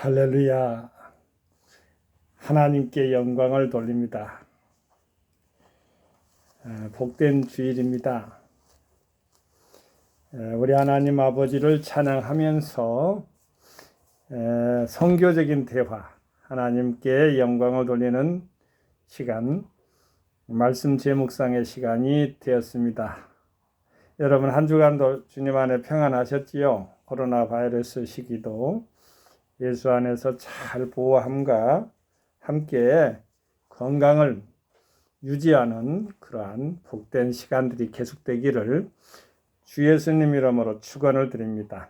할렐루야. 하나님께 영광을 돌립니다. 복된 주일입니다. 우리 하나님 아버지를 찬양하면서 성교적인 대화, 하나님께 영광을 돌리는 시간, 말씀 제묵상의 시간이 되었습니다. 여러분 한 주간도 주님 안에 평안하셨지요? 코로나 바이러스 시기도 예수 안에서 잘 보호함과 함께 건강을 유지하는 그러한 복된 시간들이 계속되기를 주 예수님 이름으로 축원을 드립니다.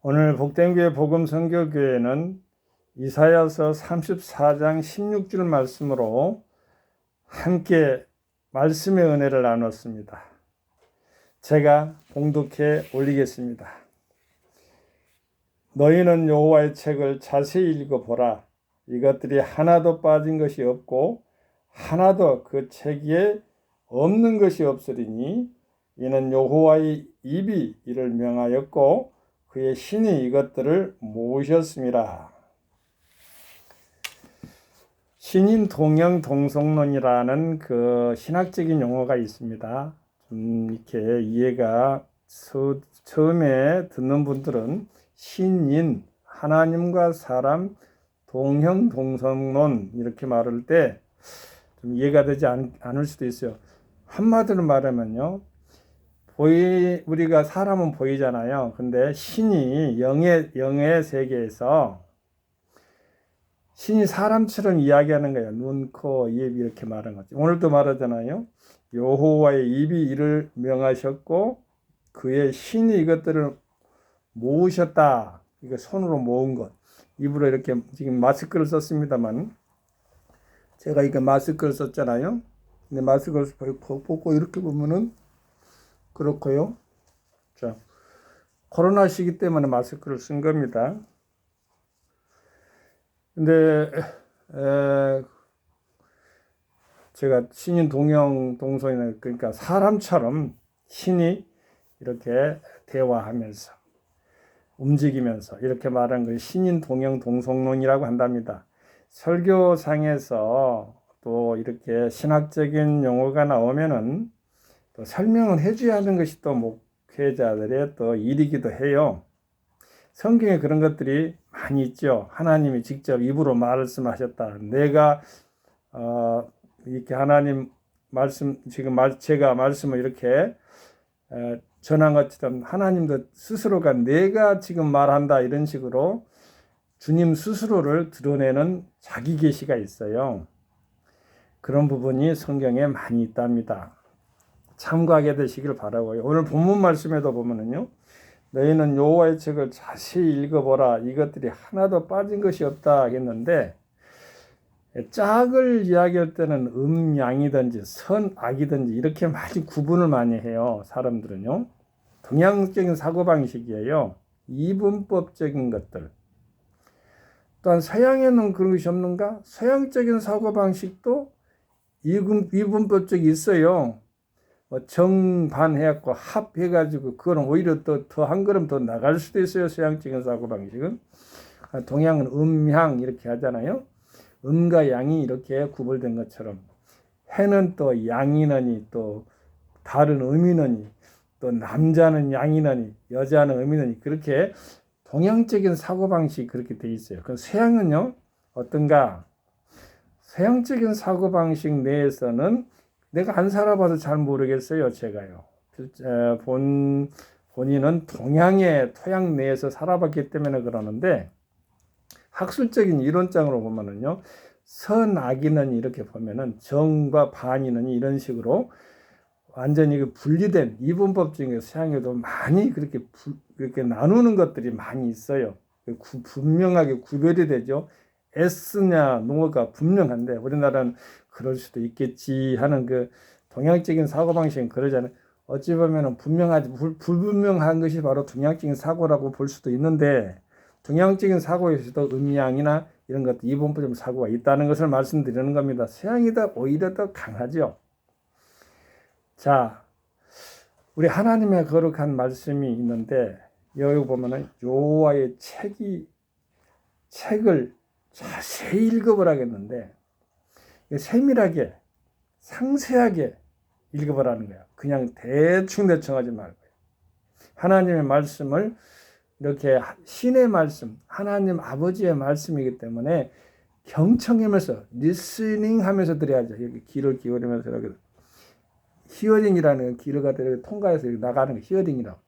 오늘 복된교회 복음선교교회는 이사야서 34장 16절 말씀으로 함께 말씀의 은혜를 나눴습니다. 제가 봉독해 올리겠습니다. 너희는 여호와의 책을 자세히 읽어보라. 이것들이 하나도 빠진 것이 없고 하나도 그 책에 없는 것이 없으리니 이는 여호와의 입이 이를 명하였고 그의 신이 이것들을 모으셨습니다. 신인 동형 동성론이라는 그 신학적인 용어가 있습니다. 좀 이렇게 이해가 처음에 듣는 분들은 신인, 하나님과 사람, 동형, 동성론 이렇게 말할 때 좀 이해가 되지 않을 수도 있어요. 한마디로 말하면요, 우리가 사람은 보이잖아요. 근데 신이 영의 세계에서 신이 사람처럼 이야기하는 거예요. 눈, 코, 입 이렇게 말하는 거죠. 오늘도 말하잖아요. 여호와의 입이 이를 명하셨고 그의 신이 이것들을 모으셨다. 이거 손으로 모은 것. 입으로 이렇게 지금 마스크를 썼습니다만 제가 이거 마스크를 썼잖아요. 근데 마스크를 벗고 이렇게 보면은 그렇고요. 자, 코로나 시기 때문에 마스크를 쓴 겁니다. 근데 제가 신인 동형 동성이나 그러니까 사람처럼 신이 이렇게 대화하면서 움직이면서 이렇게 말하는 것이 신인 동형 동성론이라고 한답니다. 설교상에서 또 이렇게 신학적인 용어가 나오면은 또 설명을 해줘야 하는 것이 또 목회자들의 또 일이기도 해요. 성경에 그런 것들이 많이 있죠. 하나님이 직접 입으로 말씀하셨다. 내가 이렇게 하나님 말씀 제가 말씀을 이렇게 전한 것처럼 하나님도 스스로가 내가 지금 말한다 이런 식으로 주님 스스로를 드러내는 자기 계시가 있어요. 그런 부분이 성경에 많이 있답니다. 참고하게 되시길 바라고요. 오늘 본문 말씀에도 보면은요, 너희는 여호와의 책을 자세히 읽어보라. 이것들이 하나도 빠진 것이 없다 하겠는데, 짝을 이야기할 때는 양이든지 선악이든지 이렇게 많이 구분을 많이 해요. 사람들은요. 동양적인 사고방식이에요. 이분법적인 것들. 또한 서양에는 그런 것이 없는가? 서양적인 사고방식도 이분법적이 있어요. 정반해갖고 합해가지고 그거는 오히려 더 한 걸음 더 나갈 수도 있어요. 서양적인 사고방식은. 동양은 음향 이렇게 하잖아요. 음과 양이 이렇게 구별된 것처럼 해는 또 양이느니 또 다른 음이느니 또 남자는 양이느니 여자는 음이느니 그렇게 동양적인 사고방식이 그렇게 돼 있어요. 그 서양은요 어떤가? 서양적인 사고방식 내에서는 내가 안 살아봐서 잘 모르겠어요. 제가요. 본인은 동양의 토양 내에서 살아봤기 때문에 그러는데 학술적인 이론장으로 보면은요, 선악이는 이렇게 보면은 정과 반이는 이런 식으로 완전히 분리된 이분법 중에 서양에도 많이 그렇게 나누는 것들이 많이 있어요. 분명하게 구별이 되죠. S냐 노가 분명한데 우리나라는 그럴 수도 있겠지 하는 그 동양적인 사고방식은 그러잖아요. 어찌 보면은 불분명한 것이 바로 동양적인 사고라고 볼 수도 있는데 동양적인 사고에서도 음양이나 이런 것도 이분법적 사고가 있다는 것을 말씀드리는 겁니다. 서양이 오히려 더 강하죠. 자, 우리 하나님의 거룩한 말씀이 있는데 여기 보면은 여호와의 책을 자세히 읽어보라겠는데 세밀하게 상세하게 읽어보라는 거야. 그냥 대충 하지 말고 하나님의 말씀을 이렇게 신의 말씀, 하나님 아버지의 말씀이기 때문에 경청하면서 리스닝 하면서 들어야죠. 여기 귀를 기울이면서 이렇게 히어링이라는 귀를 갖다 이렇게 통과해서 이렇게 나가는 거 히어링이라고.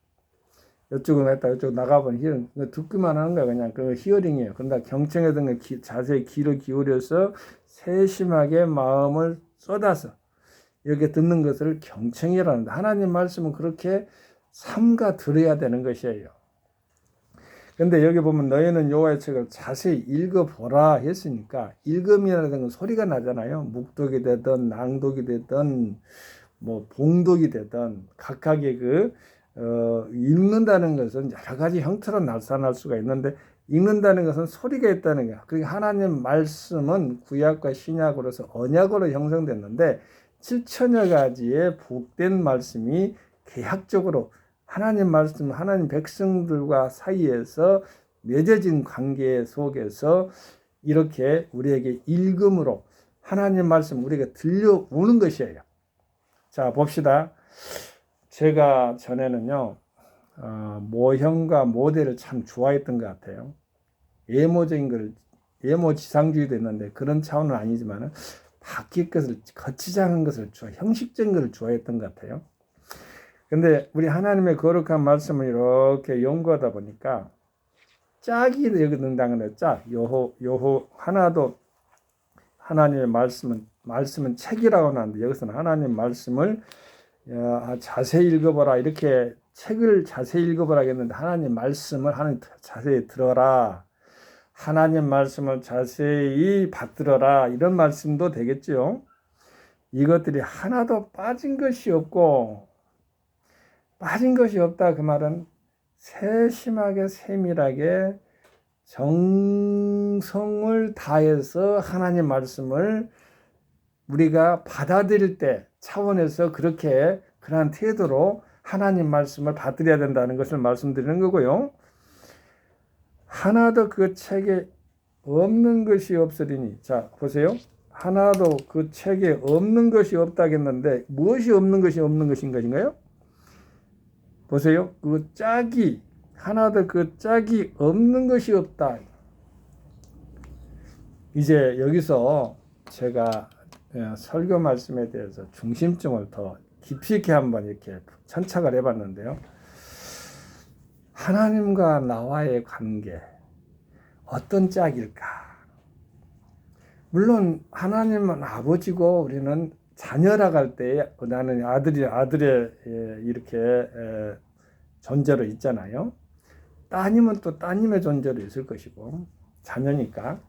이쪽은 했다 이쪽 나가본 히어링. 듣기만 하는 거야. 그냥 그 히어링이에요. 그런데 경청하던 거 자세히 귀를 기울여서 세심하게 마음을 쏟아서 이렇게 듣는 것을 경청이라는데 하나님 말씀은 그렇게 삼가 들어야 되는 것이에요. 근데 여기 보면 너희는 여호와의 책을 자세히 읽어보라 했으니까 읽음이라는 건 소리가 나잖아요. 묵독이 되든 낭독이 되든 뭐 봉독이 되든 각각의 읽는다는 것은 여러 가지 형태로 나타날 수가 있는데 읽는다는 것은 소리가 있다는 거야. 그러니까 하나님 말씀은 구약과 신약으로서 언약으로 형성됐는데 7천여 가지의 복된 말씀이 계약적으로 하나님 말씀, 하나님 백성들과 사이에서 맺어진 관계 속에서 이렇게 우리에게 읽음으로 하나님 말씀 우리에게 들려오는 것이에요. 자, 봅시다. 제가 전에는요, 모형과 모델을 참 좋아했던 것 같아요. 예모적인 걸, 예모지상주의도 있는데 그런 차원은 아니지만 바뀔 것을, 거치지 않은 것을 형식적인 것을 좋아했던 것 같아요. 근데 우리 하나님의 거룩한 말씀을 이렇게 연구하다 보니까 짝이 여기 등장하는 거예요. 짝, 하나도 하나님의 말씀은 책이라고 하는데 여기서는 하나님 말씀을 자세히 읽어보라 이렇게 책을 자세히 읽어보라 했는데 하나님 말씀을 자세히 들어라. 하나님 말씀을 자세히 받들어라. 이런 말씀도 되겠죠. 이것들이 하나도 빠진 것이 없다. 그 말은 세심하게 세밀하게 정성을 다해서 하나님 말씀을 우리가 받아들일 때 차원에서 그렇게 그러한 태도로 하나님 말씀을 받들여야 된다는 것을 말씀드리는 거고요. 하나도 그 책에 없는 것이 없으리니. 자, 보세요. 하나도 그 책에 없는 것이 없다겠는데 무엇이 없는 것인가요? 보세요. 그 짝이 하나도 그 짝이 없는 것이 없다. 이제 여기서 제가 설교 말씀에 대해서 중심점을 더 깊이 있게 한번 이렇게 천착을 해봤는데요. 하나님과 나와의 관계 어떤 짝일까? 물론 하나님은 아버지고 우리는 자녀라고 할 때 나는 아들의 이렇게 존재로 있잖아요. 따님은 또 따님의 존재로 있을 것이고 자녀니까.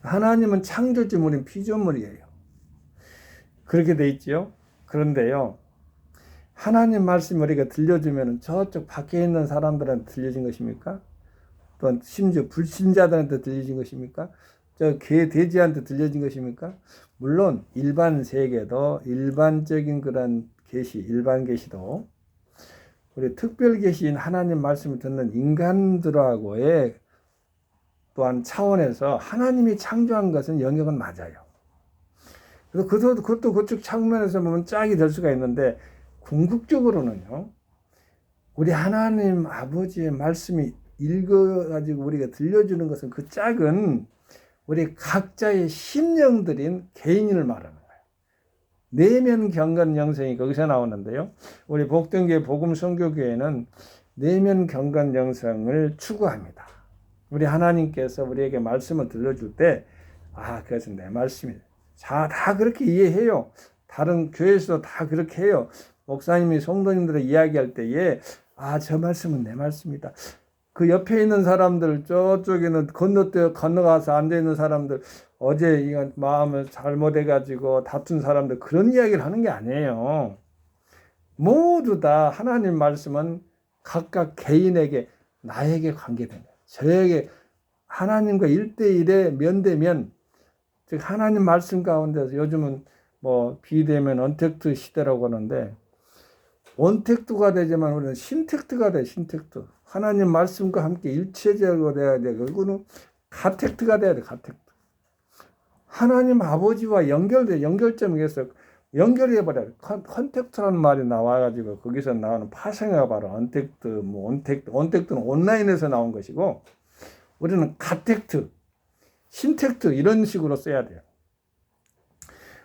하나님은 창조주, 우리는 피조물이에요. 그렇게 돼 있지요. 그런데요, 하나님 말씀 우리가 들려주면 저쪽 밖에 있는 사람들한테 들려진 것입니까? 또 심지어 불신자들한테 들려진 것입니까? 저 돼지한테 들려진 것입니까? 물론 일반 세계도 일반적인 그런 일반 계시도 우리 특별 계시인 하나님 말씀을 듣는 인간들하고의 또한 차원에서 하나님이 창조한 것은 영역은 맞아요. 그래서 그것도 그쪽 측면에서 보면 짝이 될 수가 있는데 궁극적으로는요, 우리 하나님 아버지의 말씀이 읽어가지고 우리가 들려주는 것은 그 짝은 우리 각자의 심령들인 개인을 말하는 거예요. 내면 경건 영성이 거기서 나오는데요. 우리 복등교회 복음선교교회는 내면 경건 영성을 추구합니다. 우리 하나님께서 우리에게 말씀을 들려줄 때, 그것은 내 말씀이다. 다 그렇게 이해해요. 다른 교회에서도 다 그렇게 해요. 목사님이 성도님들을 이야기할 때에, 저 말씀은 내 말씀이다. 그 옆에 있는 사람들, 저쪽에는 건너가서 앉아있는 사람들, 어제 이거 마음을 잘못해가지고 다툰 사람들, 그런 이야기를 하는 게 아니에요. 모두 다 하나님 말씀은 각각 개인에게, 나에게 관계된 거예요. 저에게 하나님과 1대1의 면대면, 즉, 하나님 말씀 가운데서 요즘은 비대면 언택트 시대라고 하는데, 원택트가 되지만 우리는 신택트가 돼. 신택트. 하나님 말씀과 함께 일체적으로 돼야 돼. 그거는 가택트가 돼야 돼. 가택트. 하나님 아버지와 연결돼. 연결점에서 연결해버려요. 컨택트라는 말이 나와가지고 거기서 나오는 파생어가 바로 언택트, 뭐 언택트는 온라인에서 나온 것이고, 우리는 가택트, 신택트 이런 식으로 써야 돼요.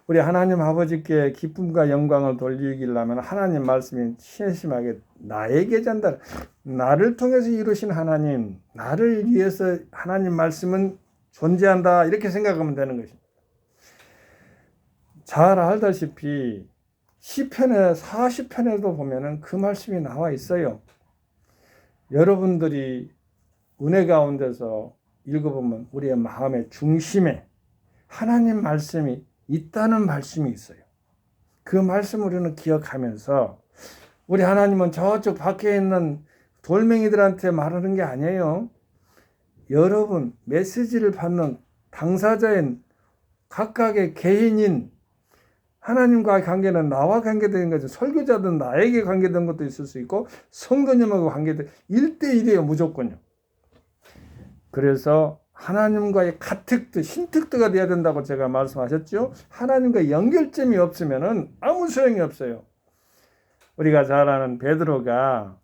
우리 하나님 아버지께 기쁨과 영광을 돌리기려면 하나님 말씀이 신심하게 나에게 전달, 나를 통해서 이루신 하나님, 나를 위해서 하나님 말씀은 존재한다, 이렇게 생각하면 되는 것입니다. 잘 알다시피 시편에 40편에도 보면은 그 말씀이 나와 있어요. 여러분들이 은혜 가운데서 읽어보면 우리의 마음의 중심에 하나님 말씀이 있다는 말씀이 있어요. 그 말씀을 우리는 기억하면서, 우리 하나님은 저쪽 밖에 있는 돌멩이들한테 말하는 게 아니에요. 여러분, 메시지를 받는 당사자인 각각의 개인인 하나님과의 관계는 나와 관계된 거죠. 설교자든 나에게 관계된 것도 있을 수 있고, 성도님하고 관계된 1대1이에요, 무조건요. 그래서 하나님과의 가택트, 신택트가 돼야 된다고 제가 말씀하셨죠. 하나님과 연결점이 없으면은 아무 소용이 없어요. 우리가 잘 아는 베드로가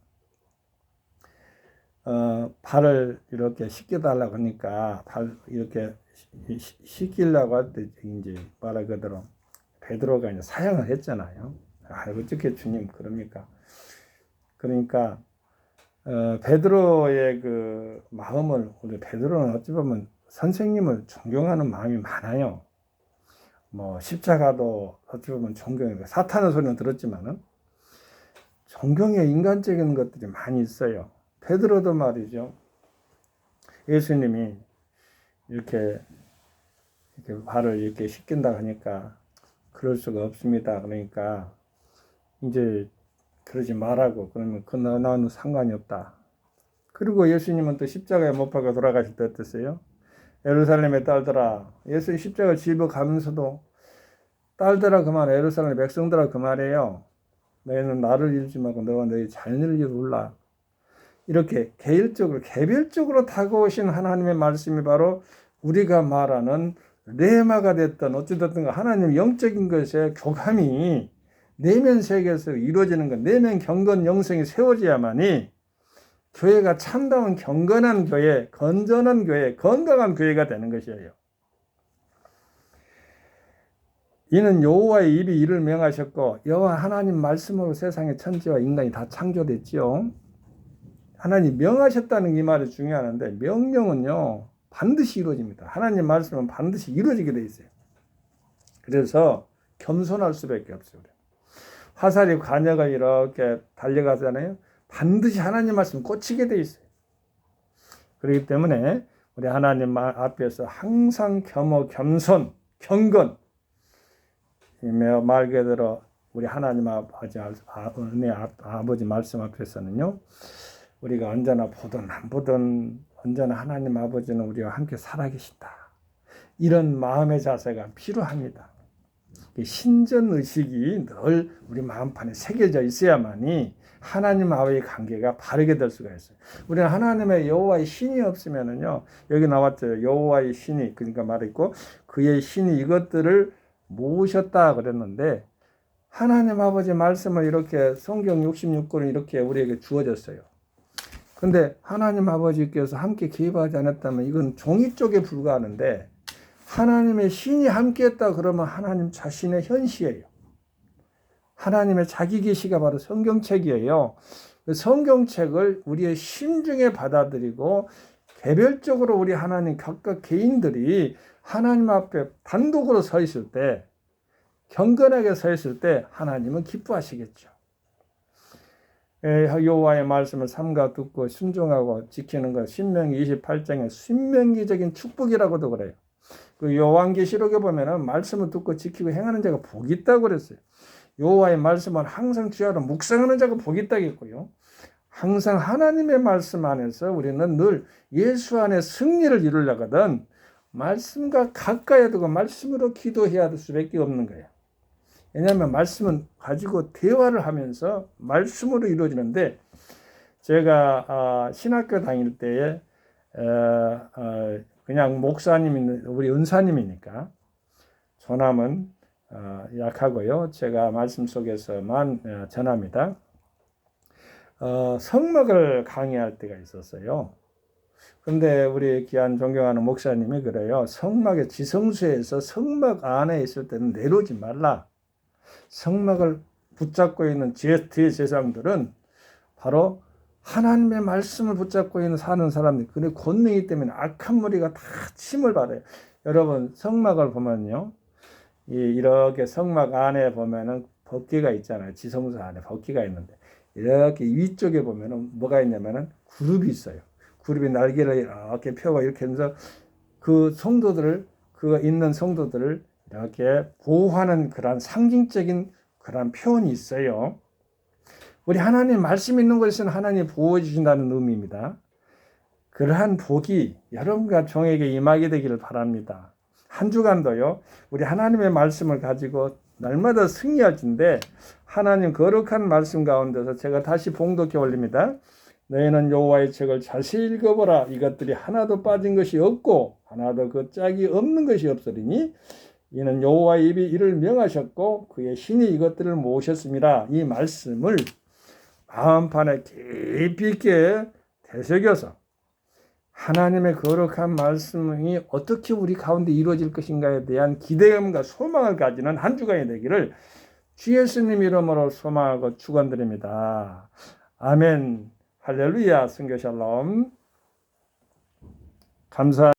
발을 이렇게 씻겨달라고 하니까 발 이렇게 씻기려고 할 때 이제 말할 그대로 베드로가 이제 사양을 했잖아요. 어떻게 주님 그럽니까? 그러니까 베드로의 그 마음을, 우리 베드로는 어찌 보면 선생님을 존경하는 마음이 많아요. 뭐 십자가도 어찌 보면 존경해요. 사탄의 소리는 들었지만은 존경의 인간적인 것들이 많이 있어요. 베드로도 말이죠. 예수님이 이렇게 발을 이렇게 씻긴다 하니까 그럴 수가 없습니다. 그러니까 이제 그러지 말라고, 그러면 그 나는 상관이 없다. 그리고 예수님은 또 십자가에 못 박아 돌아가실 때 어땠어요? 예루살렘의 딸들아, 예수님 십자가 짊어 가면서도 딸들아 그만, 예루살렘 백성들아 그만해요. 너희는 나를 이루지 말고 너와 너희 자녀를 이루라. 이렇게 개인적으로, 개별적으로 다가오신 하나님의 말씀이 바로 우리가 말하는 레마가 됐든 어찌됐든 하나님 영적인 것의 교감이 내면 세계에서 이루어지는 것, 내면 경건 영성이 세워져야만이 교회가 참다운 경건한 교회, 건전한 교회, 건강한 교회가 되는 것이에요. 이는 여호와의 입이 이를 명하셨고, 여호와 하나님 말씀으로 세상의 천지와 인간이 다 창조됐지요. 하나님 명하셨다는 이 말이 중요한데, 명령은요 반드시 이루어집니다. 하나님 말씀은 반드시 이루어지게 돼 있어요. 그래서 겸손할 수밖에 없어요. 화살이 관역을 이렇게 달려가잖아요. 반드시 하나님 말씀 꽂히게 돼 있어요. 그렇기 때문에 우리 하나님 앞에서 항상 겸허, 겸손, 경건, 말 그대로 우리 하나님 은혜 아버지 말씀 앞에서는요, 우리가 언제나 보든 안 보든 언제나 하나님 아버지는 우리와 함께 살아계신다, 이런 마음의 자세가 필요합니다. 신전의식이 늘 우리 마음판에 새겨져 있어야만이 하나님과의 관계가 바르게 될 수가 있어요. 우리는 하나님의 여호와의 신이 없으면은요, 여기 나왔죠. 여호와의 신이, 그러니까 말했고, 그의 신이 이것들을 모으셨다 그랬는데, 하나님 아버지 말씀을 이렇게 성경 66권을 이렇게 우리에게 주어졌어요. 근데 하나님 아버지께서 함께 개입하지 않았다면 이건 종이 쪽에 불과하는데, 하나님의 신이 함께했다 그러면 하나님 자신의 현시예요. 하나님의 자기 계시가 바로 성경책이에요. 성경책을 우리의 심중에 받아들이고 개별적으로 우리 하나님 각각 개인들이 하나님 앞에 단독으로 서 있을 때, 경건하게 서 있을 때 하나님은 기뻐하시겠죠. 여호와의 말씀을 삼가 듣고 순종하고 지키는 것, 신명기 28장의 신명기적인 축복이라고도 그래요. 그 요한계시록에 보면은 말씀을 듣고 지키고 행하는 자가 복이 있다고 그랬어요. 여호와의 말씀을 항상 주야로 묵상하는 자가 복이 있다겠고요. 항상 하나님의 말씀 안에서 우리는 늘 예수 안에 승리를 이루려거든 말씀과 가까이 두고 말씀으로 기도해야 할 수밖에 없는 거예요. 왜냐하면 말씀은 가지고 대화를 하면서 말씀으로 이루어지는데, 제가 신학교 다닐 때에 그냥 목사님이, 우리 은사님이니까 전함은 약하고요. 제가 말씀 속에서만 전합니다. 성막을 강의할 때가 있었어요. 근데 우리 귀한 존경하는 목사님이 그래요. 성막의 지성소에서 성막 안에 있을 때는 내려오지 말라. 성막을 붙잡고 있는 뒤의 세상들은 바로 하나님의 말씀을 붙잡고 있는 사는 사람들, 그 권능이기 때문에 악한 무리가 다 침을 받아요. 여러분, 성막을 보면요, 이렇게 성막 안에 보면은 법궤가 있잖아요. 지성소 안에 법궤가 있는데, 이렇게 위쪽에 보면은 뭐가 있냐면은 그룹이 있어요. 그룹이 날개를 이렇게 펴고 이렇게 하면서 그 성도들을, 그 있는 성도들을 이렇게 보호하는 그런 상징적인 그런 표현이 있어요. 우리 하나님 말씀 있는 것은 하나님 보호해 주신다는 의미입니다. 그러한 복이 여러분과 종에게 임하게 되기를 바랍니다. 한 주간도요, 우리 하나님의 말씀을 가지고 날마다 승리할진데, 하나님 거룩한 말씀 가운데서 제가 다시 봉독해 올립니다. 너희는 여호와의 책을 자세히 읽어보라. 이것들이 하나도 빠진 것이 없고 하나도 그 짝이 없는 것이 없으리니 이는 여호와의 입이 이를 명하셨고 그의 신이 이것들을 모으셨습니다. 이 말씀을 마음판에 깊이 있게 되새겨서 하나님의 거룩한 말씀이 어떻게 우리 가운데 이루어질 것인가에 대한 기대감과 소망을 가지는 한 주간이 되기를 주 예수님 이름으로 소망하고 축원드립니다. 아멘. 할렐루야. 선교 샬롬. 감사.